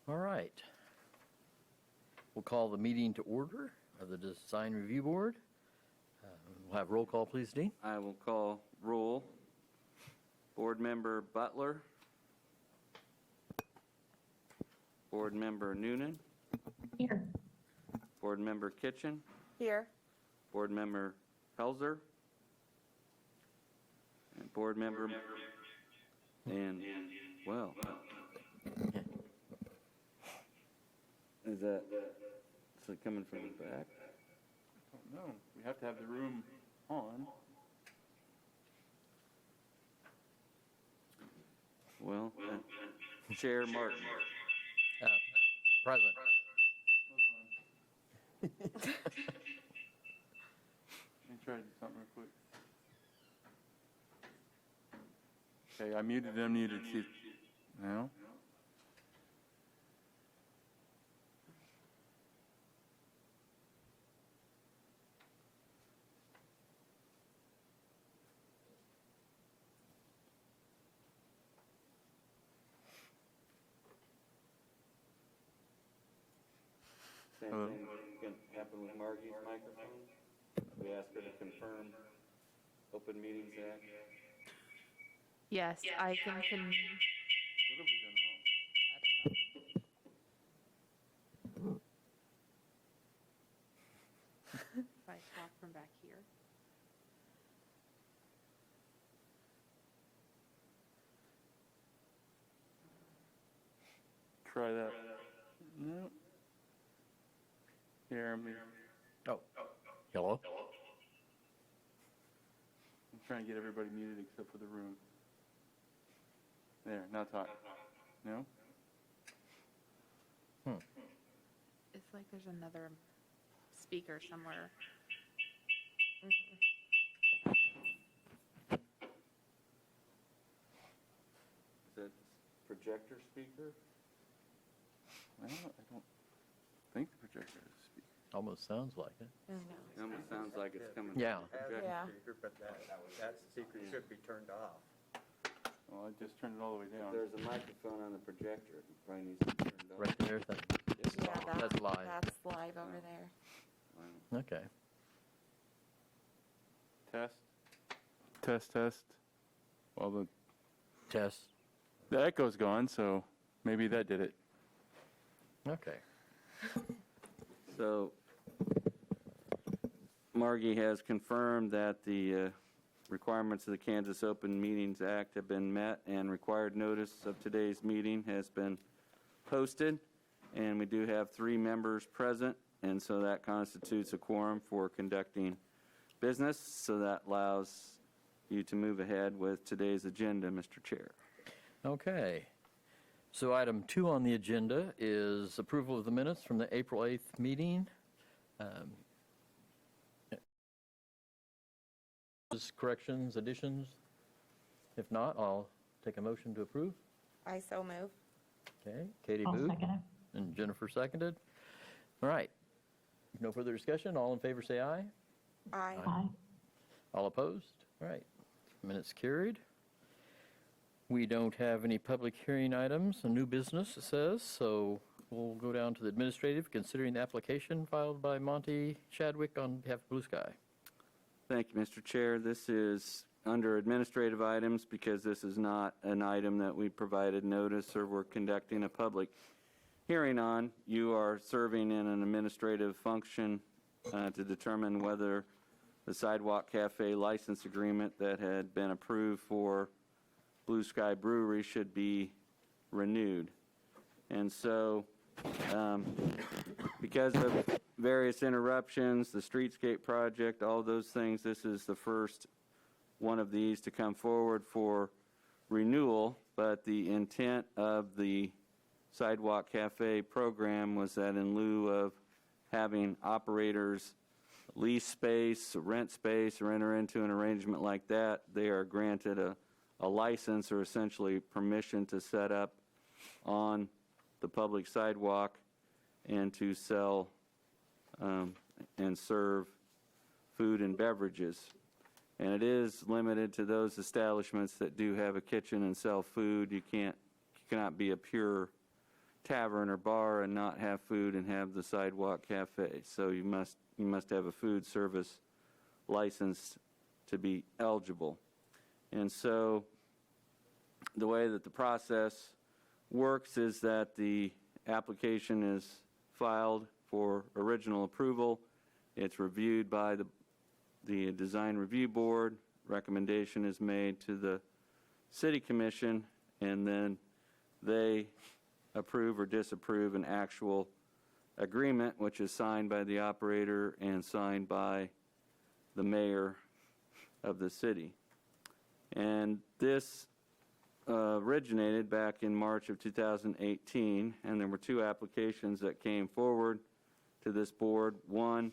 All right. We'll call the meeting to order of the Design Review Board. We'll have roll call, please, Dean. I will call roll. Board Member Butler. Board Member Noonan. Here. Board Member Kitchen. Here. Board Member Helzer. And Board Member. And, well. Is it coming from the back? I don't know. We have to have the room on. Well, Chair Martin. Present. Let me try to do something real quick. Okay, I muted them, muted you. Now? Same thing can happen with Margie's microphone. We ask her to confirm Open Meetings Act. Yes, I can. What have we done wrong? If I talk from back here. Try that. No. Here, Oh, hello? I'm trying to get everybody muted except for the room. There, now talk. No? It's like there's another speaker somewhere. Is that projector speaker? Well, I don't think the projector is speaking. Almost sounds like it. It almost sounds like it's coming from Yeah. the projector. Yeah. Speaker, but that speaker should be turned off. Well, I just turned it all the way down. There's a microphone on the projector. It probably needs to be turned off. Right there. That's live. That's live over there. Wow. Okay. Test. Test, test. Well, Test. the echo's gone, so maybe that did it. Okay. So Margie has confirmed that the requirements of the Kansas Open Meetings Act have been met, and required notice of today's meeting has been posted, and we do have 3 members present, and so that constitutes a quorum for conducting business, so that allows you to move ahead with today's agenda, Mr. Chair. Okay. So item 2 on the agenda is approval of the minutes from the April 8th meeting. Corrections, additions? If not, I'll take a motion to approve. I so move. Okay, Katie moved. And Jennifer seconded. All right. No further discussion. All in favor say aye. Aye. All opposed? All right. Minutes carried. We don't have any public hearing items, a new business, it says, so we'll go down to the administrative, considering the application filed by Monty Chadwick on behalf of Blue Sky. Thank you, Mr. Chair. This is under administrative items because this is not an item that we provided notice or we're conducting a public hearing on. You are serving in an administrative function to determine whether the Sidewalk Cafe license agreement that had been approved for Blue Sky Brewery should be renewed. And so, because of various interruptions, the streetscape project, all those things, this is the first one of these to come forward for renewal, but the intent of the Sidewalk Cafe program was that in lieu of having operators lease space, rent space, or enter into an arrangement like that, they are granted a license, or essentially permission, to set up on the public sidewalk and to sell and serve food and beverages. And it is limited to those establishments that do have a kitchen and sell food. You cannot be a pure tavern or bar and not have food and have the Sidewalk Cafe. So you must have a food service license to be eligible. And so the way that the process works is that the application is filed for original approval. It's reviewed by the Design Review Board. Recommendation is made to the City Commission, and then they approve or disapprove an actual agreement, which is signed by the operator and signed by the mayor of the city. And this originated back in March of 2018, and there were two applications that came forward to this board. One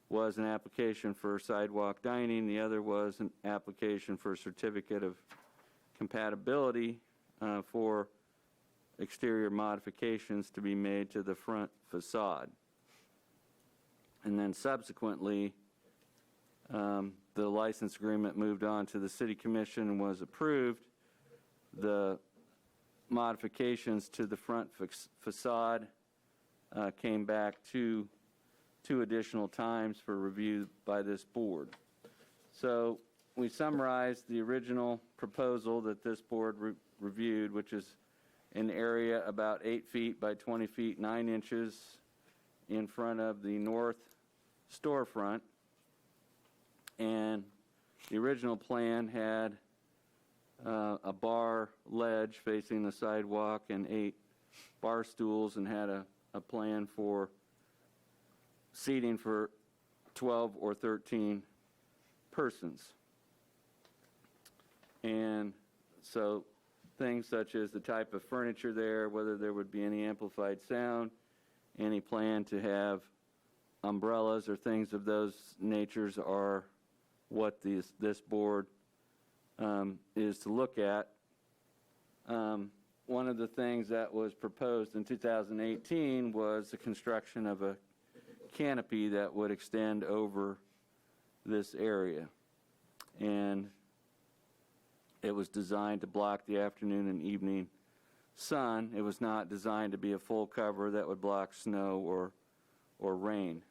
was an application for sidewalk dining. The other was an application for a certificate of compatibility for exterior modifications to be made to the front facade. And then subsequently, the license agreement moved on to the City Commission and was approved. The modifications to the front facade came back two additional times for review by this board. So we summarized the original proposal that this board reviewed, which is an area about 8 feet by 20 feet 9 inches in front of the north storefront. And the original plan had a bar ledge facing the sidewalk and 8 bar stools, and had a plan for seating for 12 or 13 persons. And so things such as the type of furniture there, whether there would be any amplified sound, any plan to have umbrellas or things of those natures are what this board is to look at. One of the things that was proposed in 2018 was the construction of a canopy that would extend over this area. And it was designed to block the afternoon and evening sun. It was not designed to be a full cover that would block snow or rain.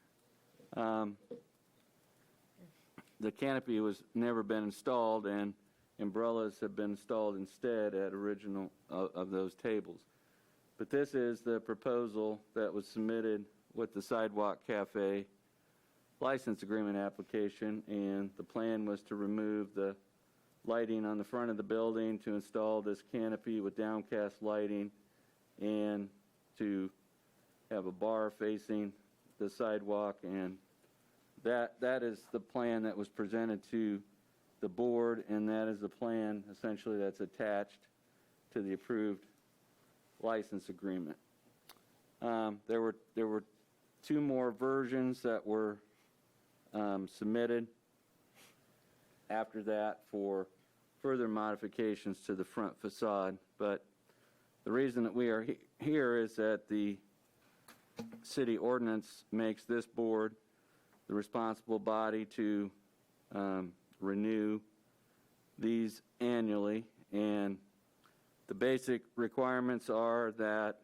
The canopy was never been installed, and umbrellas have been installed instead at original of those tables. But this is the proposal that was submitted with the Sidewalk Cafe license agreement application, and the plan was to remove the lighting on the front of the building, to install this canopy with downcast lighting, and to have a bar facing the sidewalk. And that is the plan that was presented to the board, and that is the plan essentially that's attached to the approved license agreement. There were 2 more versions that were submitted after that for further modifications to the front facade. But the reason that we are here is that the city ordinance makes this board the responsible body to renew these annually. And the basic requirements are that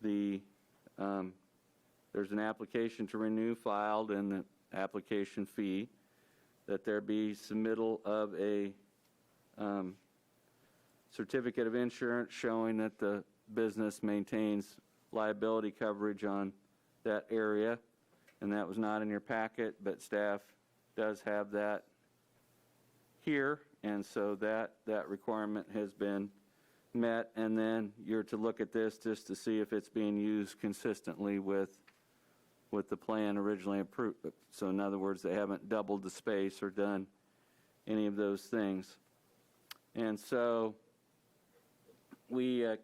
there's an application to renew filed and the application fee, that there be submittal of a certificate of insurance showing that the business maintains liability coverage on that area. And that was not in your packet, but staff does have that here, and so that requirement has been met. And then you're to look at this just to see if it's being used consistently with the plan originally approved. So in other words, they haven't doubled the space or done any of those things. And so the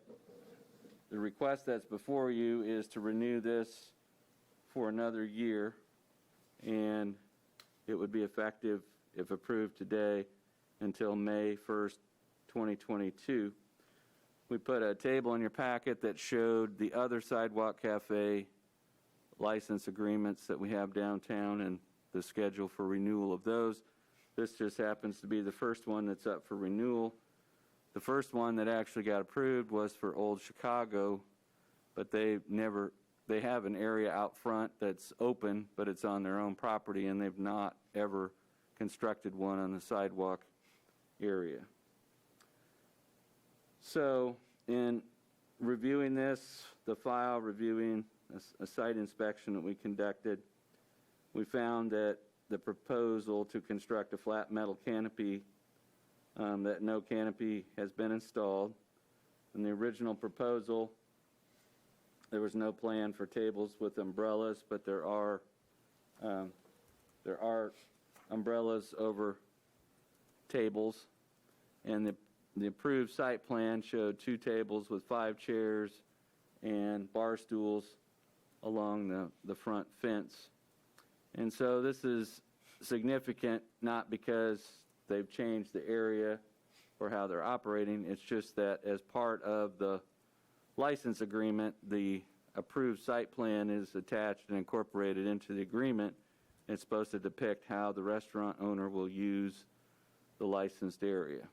request that's before you is to renew this for another year, and it would be effective, if approved today, until May 1st, 2022. We put a table in your packet that showed the other Sidewalk Cafe license agreements that we have downtown and the schedule for renewal of those. This just happens to be the first one that's up for renewal. The first one that actually got approved was for Old Chicago but they have an area out front that's open, but it's on their own property, and they've not ever constructed one on the sidewalk area. So in reviewing this, the file, reviewing a site inspection that we conducted, we found that the proposal to construct a flat metal canopy, that no canopy has been installed. In the original proposal, there was no plan for tables with umbrellas, but there are umbrellas over tables, and the approved site plan showed 2 tables with 5 chairs and bar stools along the front fence. And so this is significant, not because they've changed the area or how they're operating. It's just that as part of the license agreement, the approved site plan is attached and incorporated into the agreement. It's supposed to depict how the restaurant owner will use the licensed area.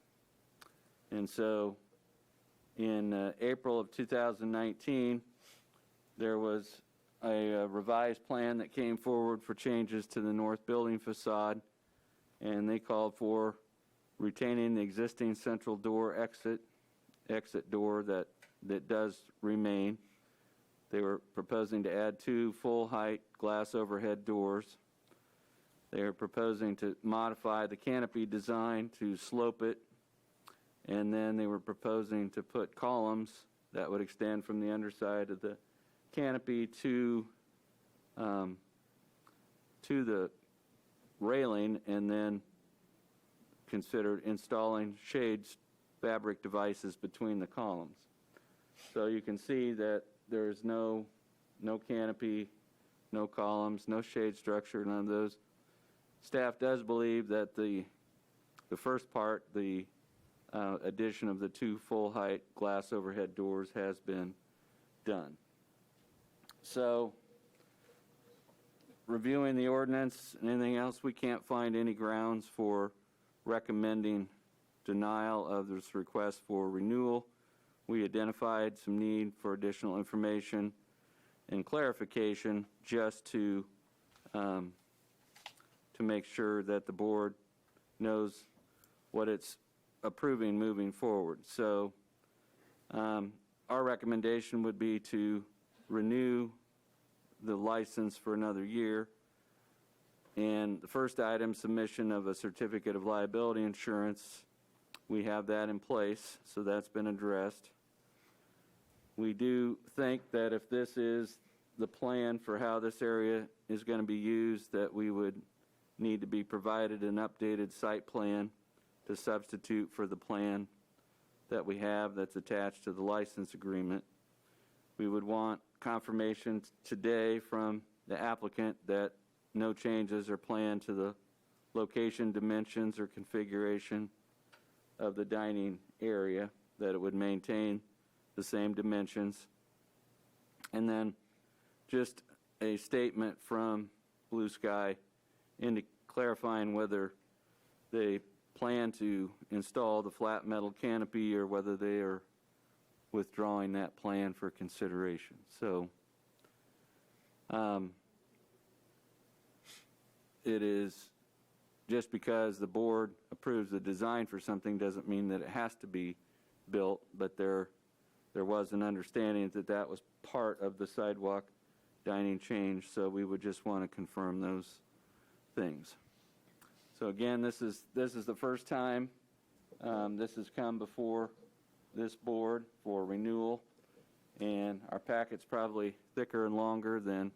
And so in April of 2019, there was a revised plan that came forward for changes to the north building facade, and they called for retaining the existing central door exit door that does remain. They were proposing to add 2 full-height glass overhead doors. They are proposing to modify the canopy design to slope it, and then they were proposing to put columns that would extend from the underside of the canopy to the railing, and then considered installing shades fabric devices between the columns. So you can see that there's no canopy, no columns, no shade structure, none of those. Staff does believe that the first part, the addition of the 2 full-height glass overhead doors, has been done. So, reviewing the ordinance and anything else, we can't find any grounds for recommending denial of this request for renewal. We identified some need for additional information and clarification just to make sure that the board knows what it's approving moving forward. So our recommendation would be to renew the license for another year. And the first item, submission of a certificate of liability insurance, we have that in place, so that's been addressed. We do think that if this is the plan for how this area is going to be used, that we would need to be provided an updated site plan to substitute for the plan that we have that's attached to the license agreement. We would want confirmation today from the applicant that no changes are planned to the location, dimensions, or configuration of the dining area, that it would maintain the same dimensions. And then just a statement from Blue Skye clarifying whether they plan to install the flat metal canopy or whether they are withdrawing that plan for consideration. So it is just because the board approves the design for something doesn't mean that it has to be built, but there was an understanding that that was part of the sidewalk dining change, so we would just want to confirm those things. So again, this is the first time this has come before this board for renewal, and our packet's probably thicker and longer than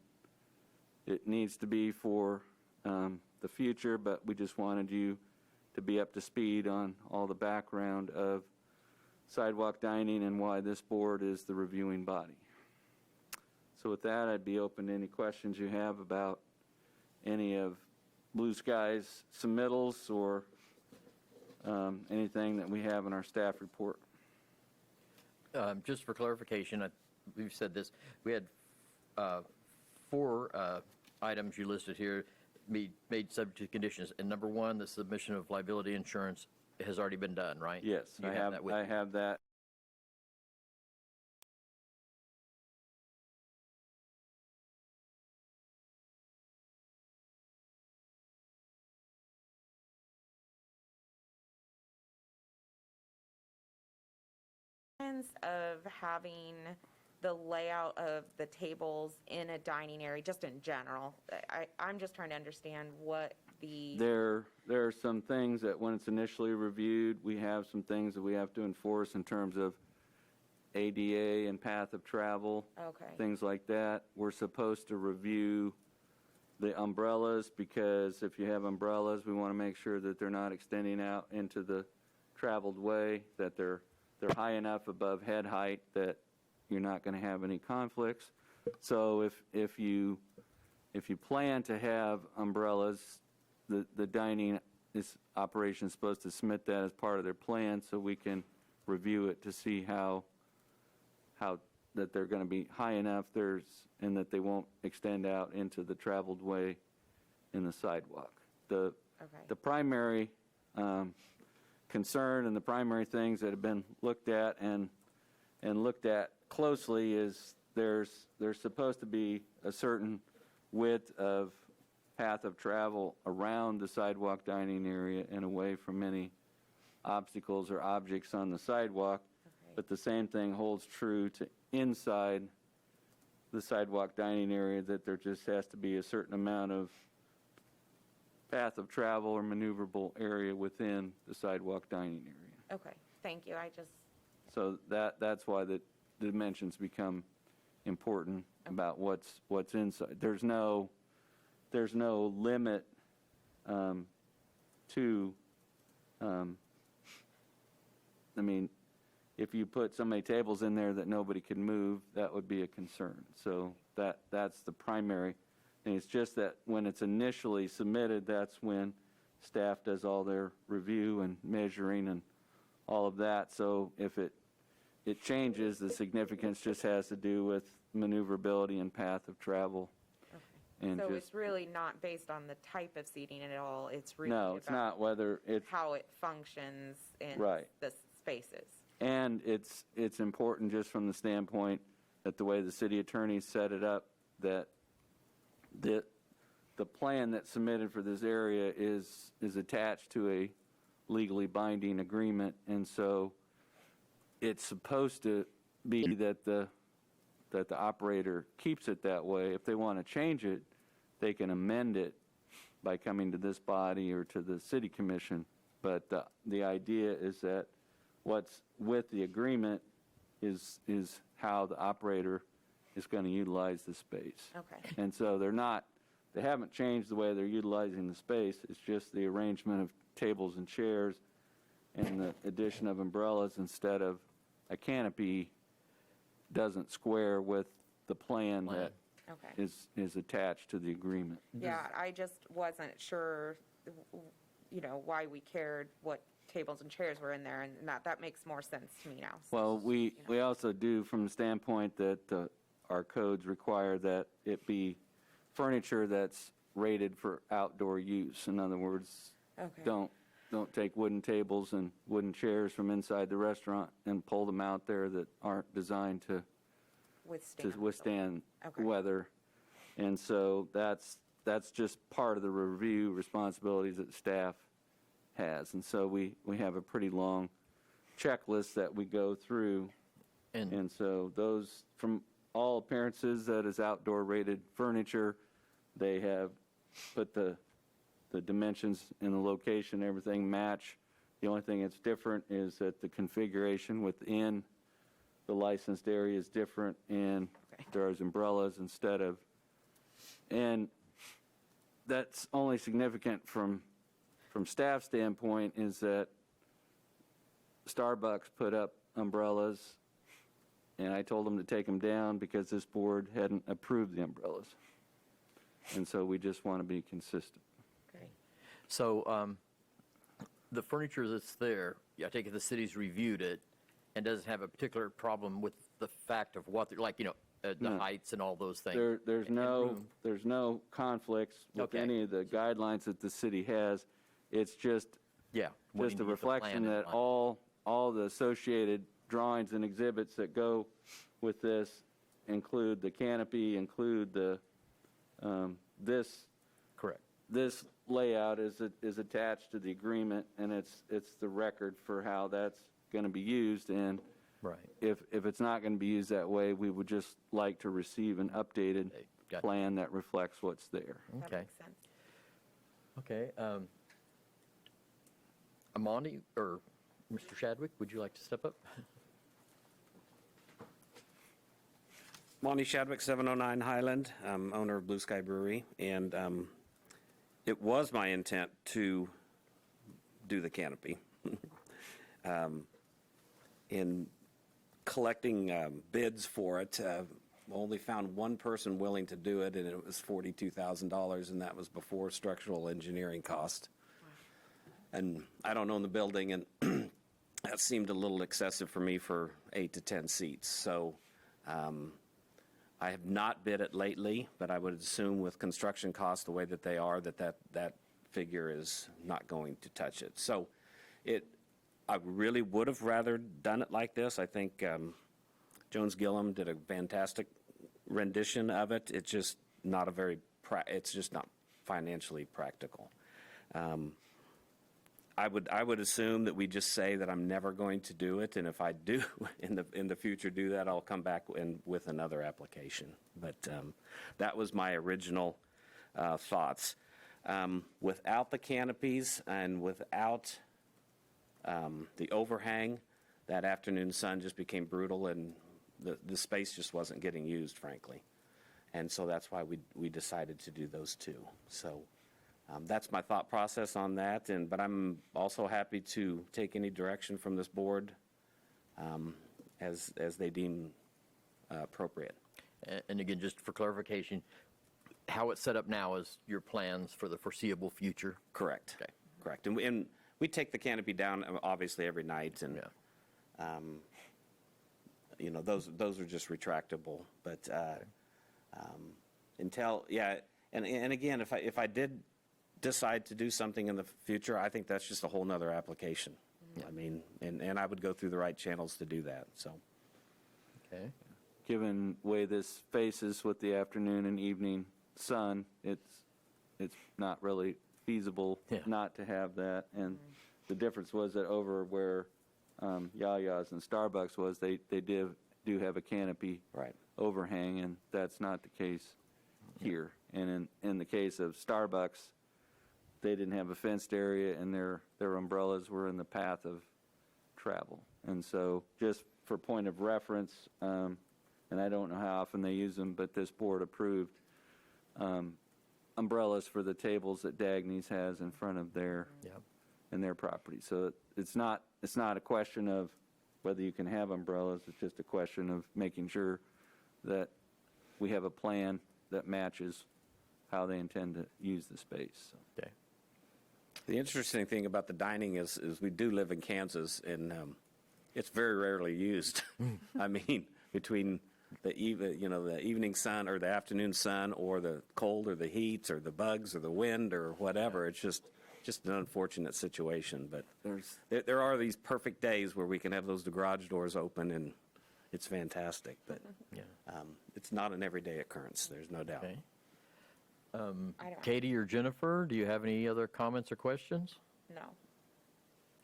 it needs to be for the future, but we just wanted you to be up to speed on all the background of sidewalk dining and why this board is the reviewing body. So with that, I'd be open to any questions you have about any of Blue Sky's submittals or anything that we have in our staff report. Just for clarification, we've said this, we had 4 items you listed here made subject to conditions. And number 1, the submission of liability insurance has already been done, right? Yes, You I have that of having the layout of the tables in a dining area, just in general? I'm just trying to understand what the, There are some things that when it's initially reviewed, we have some things that we have to enforce in terms of ADA and path of travel, okay, things like that. We're supposed to review the umbrellas because if you have umbrellas, we want to make sure that they're not extending out into the traveled way, that they're high enough above head height that you're not going to have any conflicts. So if you plan to have umbrellas, the dining operation is supposed to submit that as part of their plan so we can review it to see how that they're going to be high enough and that they won't extend out into the traveled way in the sidewalk. The primary concern and the primary things that have been looked at and looked at closely is there's supposed to be a certain width of path of travel around the sidewalk dining area and away from any obstacles or objects on the sidewalk. But the same thing holds true to inside the sidewalk dining area, that there just has to be a certain amount of path of travel or maneuverable area within the sidewalk dining area. okay, thank you, So that's why the dimensions become important about what's inside. There's no limit to, I mean, if you put so many tables in there that nobody can move, that would be a concern. So that's the primary. And it's just that when it's initially submitted, that's when staff does all their review and measuring and all of that. So if it changes, the significance just has to do with maneuverability and path of travel. And so just, it's really not based on the type of seating at all, it's really no, it's about not whether it's, how it functions in Right. the spaces. and it's important just from the standpoint that the way the city attorney set it up, that the plan that's submitted for this area is attached to a legally binding agreement, and so it's supposed to be that the operator keeps it that way. If they want to change it, they can amend it by coming to this body or to the city commission. But the idea is that what's with the agreement is how the operator is going to utilize the space. Okay, And so they haven't changed the way they're utilizing the space. It's just the arrangement of tables and chairs and the addition of umbrellas instead of a canopy doesn't square with the plan that okay. is attached to the agreement. Yeah, I just wasn't sure, why we cared what tables and chairs were in there, and that makes more sense to me now. Well, we also do from the standpoint that our codes require that it be furniture that's rated for outdoor use. In other words, Okay. don't take wooden tables and wooden chairs from inside the restaurant and pull them out there that aren't designed to withstand Okay. weather. And so that's just part of the review responsibilities that staff has. And so we have a pretty long checklist that we go through. And so those, from all appearances, that is outdoor rated furniture. They have put the dimensions and the location, everything match. The only thing that's different is that the configuration within the licensed area is different, and there's umbrellas instead of, and that's only significant from staff standpoint is that Starbucks put up umbrellas, and I told them to take them down because this board hadn't approved the umbrellas. And so we just want to be consistent. Okay. So the furniture that's there, I take it the city's reviewed it and doesn't have a particular problem with the fact of what, the No. heights and all those things. There's and room. no conflicts with Okay. any of the guidelines that the city has. It's just Yeah. when just you a need the plan reflection in that mind. all the associated drawings and exhibits that go with this include the canopy, include the Correct. this layout is attached to the agreement, and it's the record for how that's going to be used. And Right. If it's not going to be used that way, we would just like to receive an updated Okay, gotcha. plan that reflects what's there. That Okay. makes sense. Okay. Amani, or Mr. Shadwick, would you like to step up? Monty Shadwick, 709 Highland, owner of Blue Skye Brewery, and it was my intent to do the canopy. In collecting bids for it, only found one person willing to do it, and it was $42,000, and that was before structural engineering cost. And I don't own the building, and that seemed a little excessive for me for 8 to 10 seats. So I have not bid it lately, but I would assume with construction costs the way that they are, that figure is not going to touch it. So I really would have rather done it like this. I think Jones Gillum did a fantastic rendition of it. It's just not it's just not financially practical. I would assume that we just say that I'm never going to do it, and if I do in the future do that, I'll come back with another application. But that was my original thoughts. Without the canopies and without the overhang, that afternoon sun just became brutal, and the space just wasn't getting used, frankly. And so that's why we decided to do those two. So that's my thought process on that. But I'm also happy to take any direction from this board as they deem appropriate. And again, just for clarification, how it's set up now is your plans for the foreseeable future? Correct. Okay. Correct. And we take the canopy down obviously every night, and those are just retractable. But and again, if I did decide to do something in the future, I think that's just a whole nother application. Yeah. I mean, and I would go through the right channels to do that. So. Okay. Given way this faces with the afternoon and evening sun, it's not really feasible not to have that. And the difference was that over where Yaya's and Starbucks was, they do have a canopy Right. overhang, and that's not the case here. And in the case of Starbucks, they didn't have a fenced area, and their umbrellas were in the path of travel. And so just for point of reference, and I don't know how often they use them, but this board approved umbrellas for the tables that Dagny's has in front of their property. So it's not a question of whether you can have umbrellas. It's just a question of making sure that we have a plan that matches how they intend to use the space. So. Okay. The interesting thing about the dining is we do live in Kansas, and it's very rarely used. I mean, between the evening sun or the afternoon sun, or the cold or the heat or the bugs or the wind or whatever, it's just an unfortunate situation. But there are these perfect days where we can have those garage doors open, and it's fantastic. But it's not an everyday occurrence. There's no doubt. Okay. I don't, Katie or Jennifer, do you have any other comments or questions? no.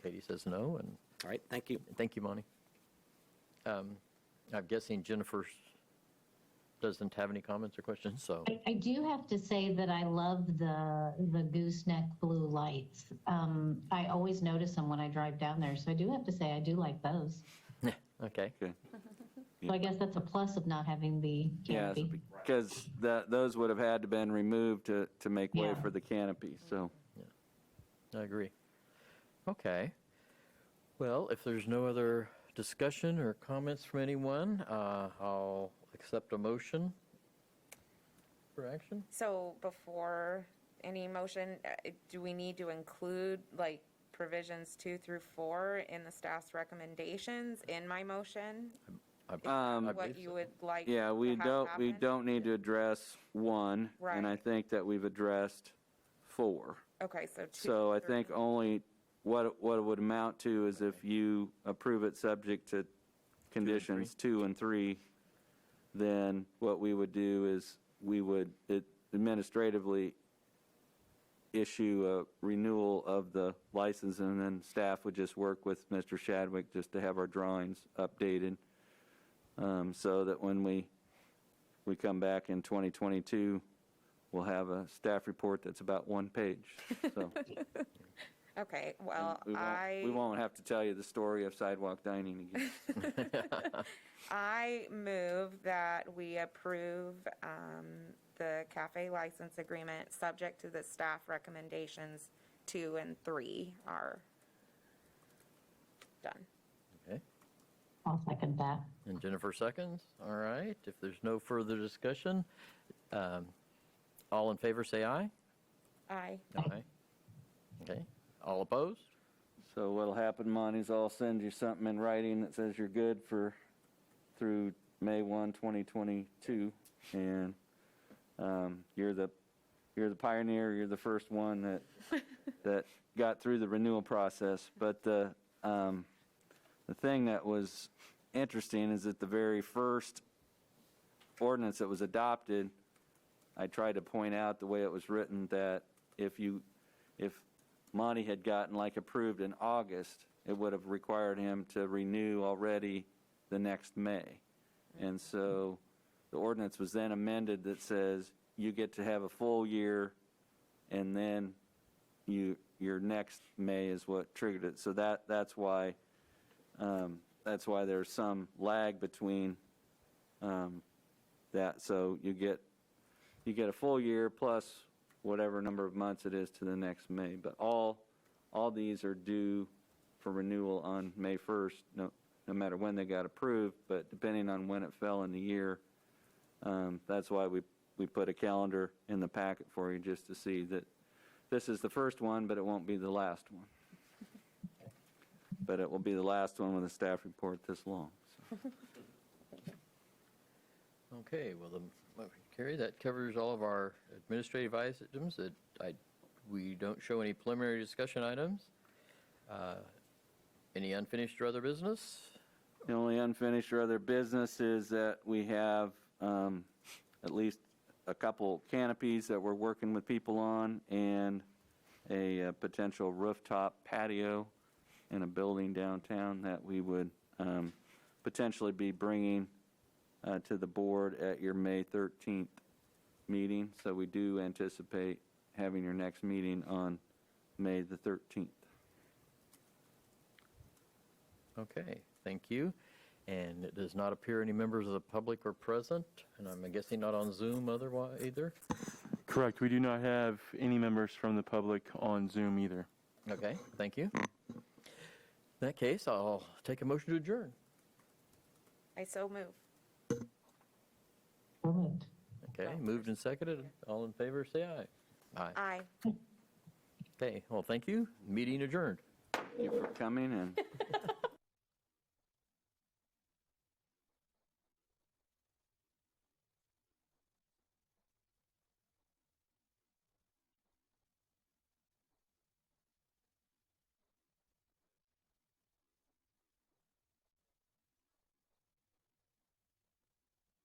Katie says no, and All right. Thank you. thank you, Monty. I'm guessing Jennifer doesn't have any comments or questions, so. I do have to say that I love the gooseneck blue lights. I always notice them when I drive down there, so I do have to say I do like those. Okay. Okay. So I guess that's a plus of not having the Yes, canopy. because those would have had to been removed to make way Yeah. for the canopy. So I agree. Okay. Well, if there's no other discussion or comments from anyone, I'll accept a motion for action. So before any motion, do we need to include like provisions 2 through 4 in the staff's recommendations in my motion? I What believe you so. would like yeah, to we have happen? don't need to address 1, and I Right. think that we've addressed 4. Okay, so 2. So I 3. think only what it would amount to is if you approve it subject to conditions 2 and 3, then what we would do is we would administratively issue a renewal of the license, and then staff would just work with Mr. Shadwick just to have our drawings updated, so that when we come back in 2022, we'll have a staff report that's about one page. So Okay, well, we won't have to tell you the story of sidewalk dining again. I move that we approve the cafe license agreement, subject to the staff recommendations 2 and 3 are done. Okay, I'll second that. and Jennifer seconds. All right, if there's no further discussion, all in favor, say aye. Aye. Aye. Okay, all opposed? So what'll happen, Monty, is I'll send you something in writing that says you're good through May 1, 2022, and you're the pioneer. You're the first one that got through the renewal process. But the thing that was interesting is that the very first ordinance that was adopted, I tried to point out the way it was written that if Monty had gotten like approved in August, it would have required him to renew already the next May. And so the ordinance was then amended that says you get to have a full year, and then your next May is what triggered it. So that's why there's some lag between that. So you get a full year plus whatever number of months it is to the next May. But all these are due for renewal on May 1st, no matter when they got approved, but depending on when it fell in the year. That's why we put a calendar in the packet for you, just to see that this is the first one, but it won't be the last one. But it will be the last one with a staff report this long. So. Okay, well, Carrie, that covers all of our administrative items. We don't show any preliminary discussion items. Any unfinished or other business? The only unfinished or other business is that we have at least a couple canopies that we're working with people on, and a potential rooftop patio in a building downtown that we would potentially be bringing to the board at your May 13th meeting. So we do anticipate having your next meeting on May the 13th. Okay, thank you. And it does not appear any members of the public are present, and I'm guessing not on Zoom otherwise either? Correct. We do not have any members from the public on Zoom either. Okay, thank you. In that case, I'll take a motion to adjourn. I so move. So moved. Okay, moved and seconded. All in favor, say aye. Aye. Aye. Okay, well, thank you. Meeting adjourned. Thank you for coming, and